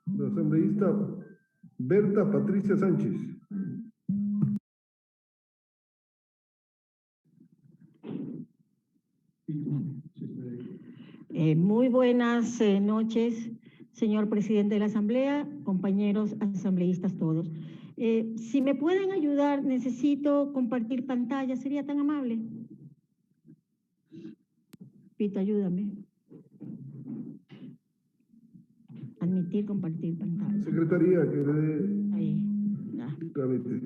La asambleísta Berta Patricia Sánchez. Muy buenas noches, señor presidente de la Asamblea, compañeros asambleístas todos. Si me pueden ayudar, necesito compartir pantalla, ¿sería tan amable? Pito, ayúdame. Admitir compartir pantalla. Secretaría, que le dé Ahí, ya. trámite.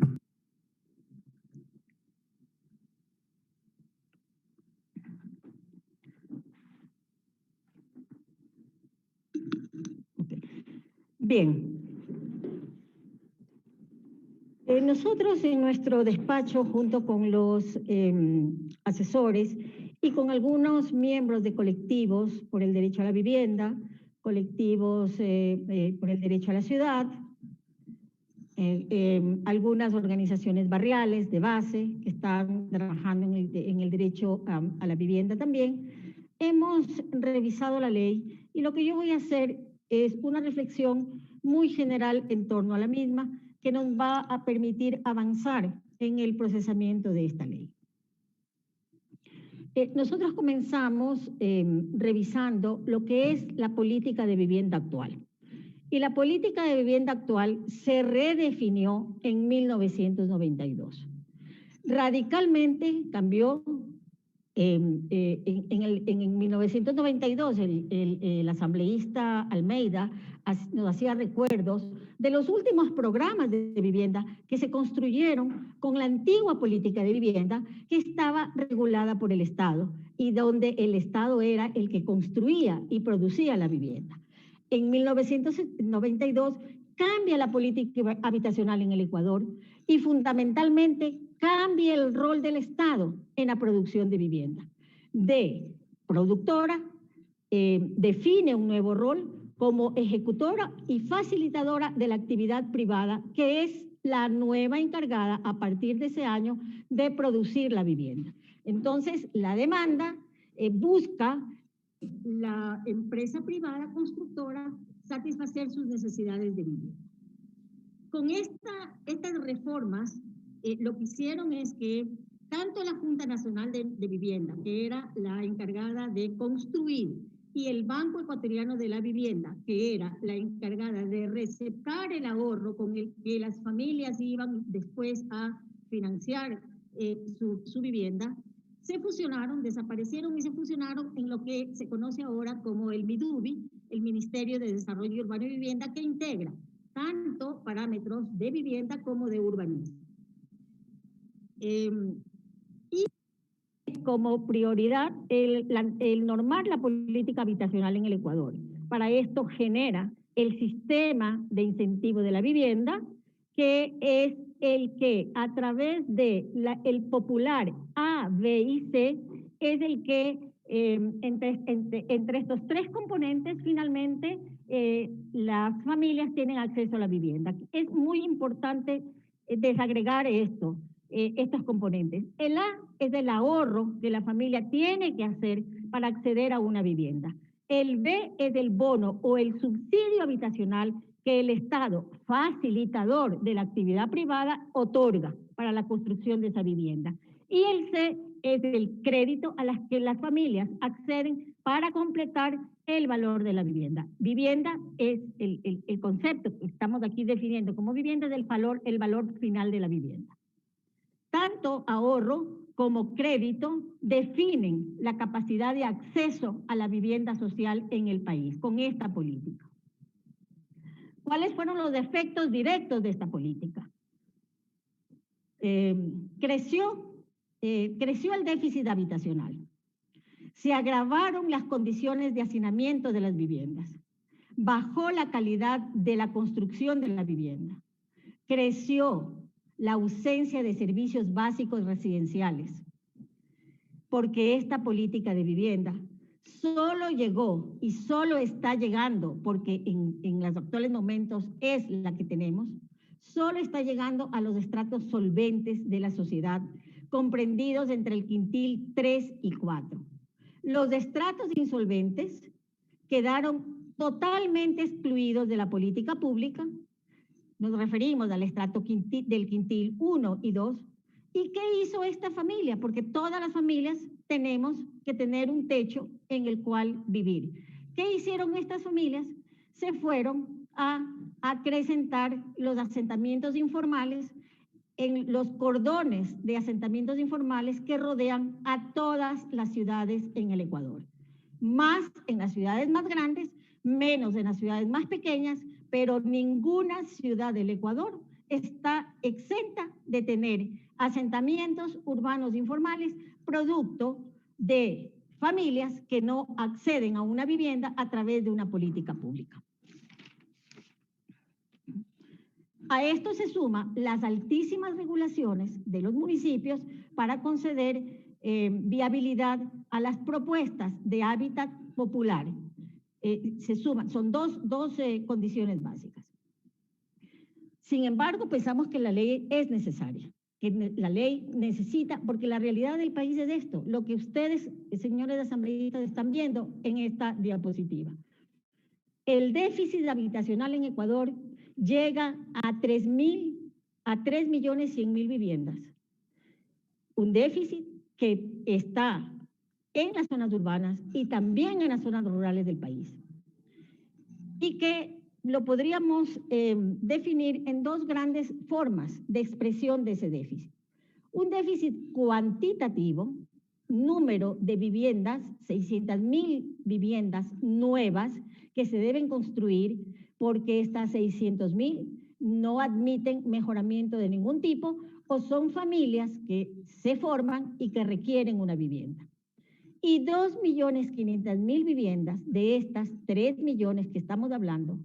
Okay. Bien. Nosotros en nuestro despacho, junto con los asesores y con algunos miembros de colectivos por el derecho a la vivienda, colectivos por el derecho a la ciudad, algunas organizaciones barriales de base que están trabajando en el derecho a la vivienda también, hemos revisado la ley y lo que yo voy a hacer es una reflexión muy general en torno a la misma que nos va a permitir avanzar en el procesamiento de esta ley. Nosotros comenzamos revisando lo que es la política de vivienda actual. Y la política de vivienda actual se redefinió en 1992. Radicalmente cambió. En 1992 el asambleísta Almeida nos hacía recuerdos de los últimos programas de vivienda que se construyeron con la antigua política de vivienda que estaba regulada por el Estado y donde el Estado era el que construía y producía la vivienda. En 1992 cambia la política habitacional en el Ecuador y fundamentalmente cambia el rol del Estado en la producción de vivienda. De productora, define un nuevo rol como ejecutora y facilitadora de la actividad privada, que es la nueva encargada a partir de ese año de producir la vivienda. Entonces, la demanda busca la empresa privada constructora satisfacer sus necesidades de vivienda. Con estas reformas, lo que hicieron es que tanto la Junta Nacional de Vivienda, que era la encargada de construir, y el Banco Ecuatoriano de la Vivienda, que era la encargada de receptar el ahorro con el que las familias iban después a financiar su vivienda, se fusionaron, desaparecieron y se fusionaron en lo que se conoce ahora como el MIDUBI, el Ministerio de Desarrollo Urbano y Vivienda, que integra tanto parámetros de vivienda como de urbanismo. Y como prioridad el normar la política habitacional en el Ecuador. Para esto genera el sistema de incentivo de la vivienda, que es el que a través de el popular A, B y C es el que entre estos tres componentes finalmente las familias tienen acceso a la vivienda. Es muy importante desagregar estos componentes. El A es el ahorro que la familia tiene que hacer para acceder a una vivienda. El B es el bono o el subsidio habitacional que el Estado, facilitador de la actividad privada, otorga para la construcción de esa vivienda. Y el C es el crédito a las que las familias acceden para completar el valor de la vivienda. Vivienda es el concepto que estamos aquí definiendo como vivienda del el valor final de la vivienda. Tanto ahorro como crédito definen la capacidad de acceso a la vivienda social en el país con esta política. ¿Cuáles fueron los efectos directos de esta política? Creció el déficit habitacional. Se agravaron las condiciones de hacinamiento de las viviendas. Bajó la calidad de la construcción de la vivienda. Creció la ausencia de servicios básicos residenciales, porque esta política de vivienda solo llegó y solo está llegando, porque en los actuales momentos es la que tenemos, solo está llegando a los estratos solventes de la sociedad, comprendidos entre el quintil 3 y 4. Los estratos insolventes quedaron totalmente excluidos de la política pública. Nos referimos al estrato del quintil 1 y 2. ¿Y qué hizo esta familia? Porque todas las familias tenemos que tener un techo en el cual vivir. ¿Qué hicieron estas familias? Se fueron a acrecentar los asentamientos informales en los cordones de asentamientos informales que rodean a todas las ciudades en el Ecuador. Más en las ciudades más grandes, menos en las ciudades más pequeñas, pero ninguna ciudad del Ecuador está exenta de tener asentamientos urbanos informales producto de familias que no acceden a una vivienda a través de una política pública. A esto se suman las altísimas regulaciones de los municipios para conceder viabilidad a las propuestas de hábitat popular. Se suman, son dos condiciones básicas. Sin embargo, pensamos que la ley es necesaria, que la ley necesita, porque la realidad del país es esto, lo que ustedes, señores asambleístas, están viendo en esta diapositiva. El déficit habitacional en Ecuador llega a 3.100.000 viviendas. Un déficit que está en las zonas urbanas y también en las zonas rurales del país. Y que lo podríamos definir en dos grandes formas de expresión de ese déficit. Un déficit cuantitativo, número de viviendas, 600.000 viviendas nuevas que se deben construir porque estas 600.000 no admiten mejoramiento de ningún tipo o son familias que se forman y que requieren una vivienda. Y 2.500.000 viviendas de estas 3 millones que estamos hablando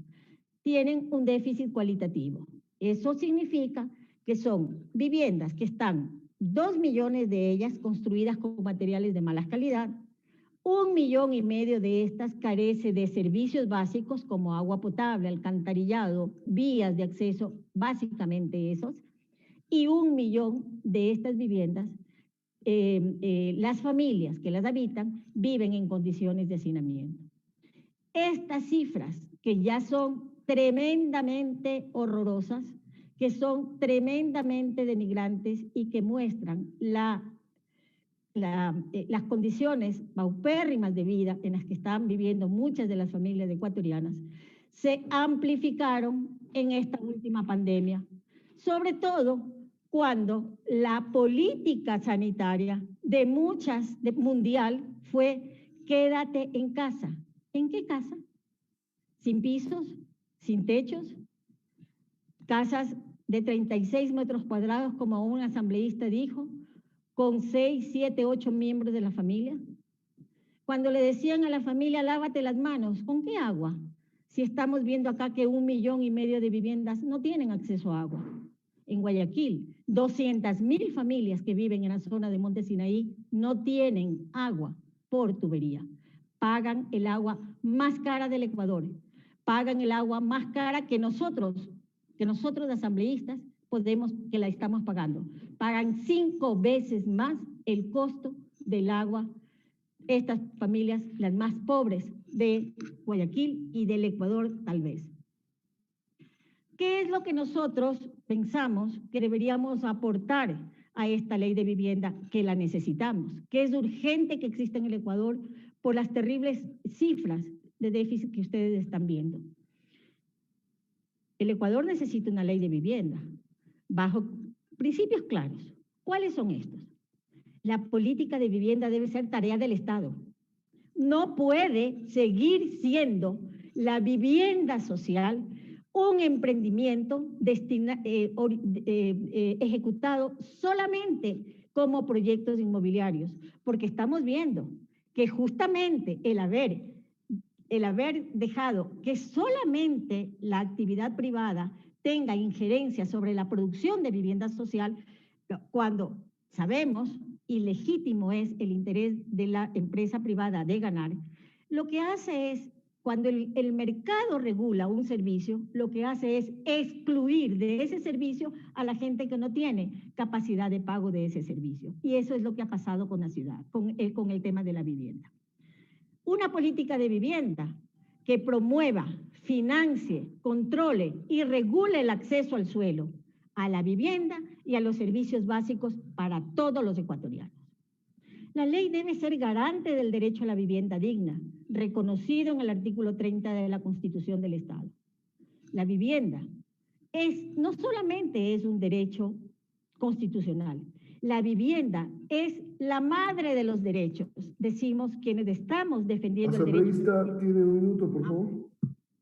tienen un déficit cualitativo. Eso significa que son viviendas que están 2 millones de ellas construidas con materiales de mala calidad, 1,5 millones de estas carece de servicios básicos como agua potable, alcantarillado, vías de acceso, básicamente esos, y 1 millón de estas viviendas, las familias que las habitan viven en condiciones de hacinamiento. Estas cifras que ya son tremendamente horrorosas, que son tremendamente denigrantes y que muestran las condiciones paupérrimas de vida en las que están viviendo muchas de las familias ecuatorianas, se amplificaron en esta última pandemia, sobre todo cuando la política sanitaria de mundial fue quédate en casa. ¿En qué casa? Sin pisos, sin techos, casas de 36 metros cuadrados, como un asambleísta dijo, con 6, 7, 8 miembros de la familia. Cuando le decían a la familia, lávate las manos, ¿con qué agua? Si estamos viendo acá que 1,5 millones de viviendas no tienen acceso a agua. En Guayaquil, 200.000 familias que viven en la zona de Monte Sinaí no tienen agua por tubería. Pagan el agua más cara del Ecuador. Pagan el agua más cara que nosotros asambleístas que la estamos pagando. Pagan 5 veces más el costo del agua estas familias, las más pobres de Guayaquil y del Ecuador tal vez. ¿Qué es lo que nosotros pensamos que deberíamos aportar a esta ley de vivienda que la necesitamos? Que es urgente que exista en el Ecuador por las terribles cifras de déficit que ustedes están viendo. El Ecuador necesita una ley de vivienda bajo principios claros. ¿Cuáles son estos? La política de vivienda debe ser tarea del Estado. No puede seguir siendo la vivienda social un emprendimiento ejecutado solamente como proyectos inmobiliarios, porque estamos viendo que justamente el haber dejado que solamente la actividad privada tenga injerencia sobre la producción de vivienda social, cuando sabemos y legítimo es el interés de la empresa privada de ganar, lo que hace es, cuando el mercado regula un servicio, lo que hace es excluir de ese servicio a la gente que no tiene capacidad de pago de ese servicio. Y eso es lo que ha pasado con la ciudad, con el tema de la vivienda. Una política de vivienda que promueva, financie, controle y regule el acceso al suelo, a la vivienda y a los servicios básicos para todos los ecuatorianos. La ley debe ser garante del derecho a la vivienda digna, reconocido en el artículo 30 de la Constitución del Estado. La vivienda no solamente es un derecho constitucional, la vivienda es la madre de los derechos, decimos quienes estamos defendiendo el derecho. Asambleísta, tiene un minuto, por favor.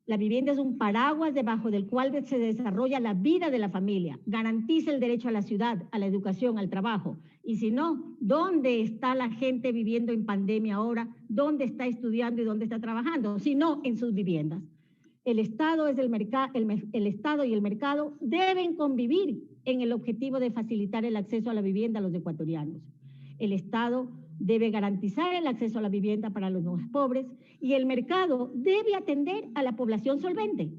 La vivienda es un paraguas debajo del cual se desarrolla la vida de la familia, garantiza el derecho a la ciudad, a la educación, al trabajo. Y si no, ¿dónde está la gente viviendo en pandemia ahora? ¿Dónde está estudiando y dónde está trabajando? Si no, en sus viviendas. El Estado y el mercado deben convivir en el objetivo de facilitar el acceso a la vivienda a los ecuatorianos. El Estado debe garantizar el acceso a la vivienda para los más pobres y el mercado debe atender a la población solvente.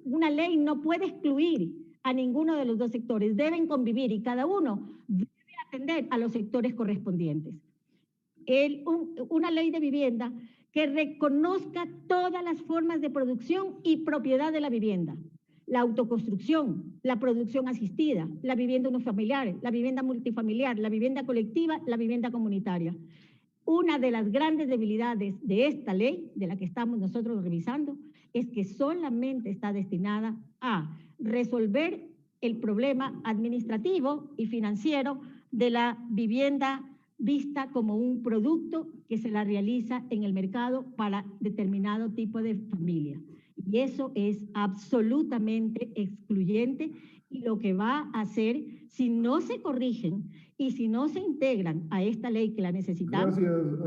Una ley no puede excluir a ninguno de los dos sectores, deben convivir y cada uno debe atender a los sectores correspondientes. Una ley de vivienda que reconozca todas las formas de producción y propiedad de la vivienda. La autoconstrucción, la producción asistida, la vivienda unifamiliar, la vivienda multifamiliar, la vivienda colectiva, la vivienda comunitaria. Una de las grandes debilidades de esta ley, de la que estamos nosotros revisando, es que solamente está destinada a resolver el problema administrativo y financiero de la vivienda vista como un producto que se la realiza en el mercado para determinado tipo de familia. Y eso es absolutamente excluyente y lo que va a hacer, si no se corrigen y si no se integran a esta ley que la necesitamos. Gracias.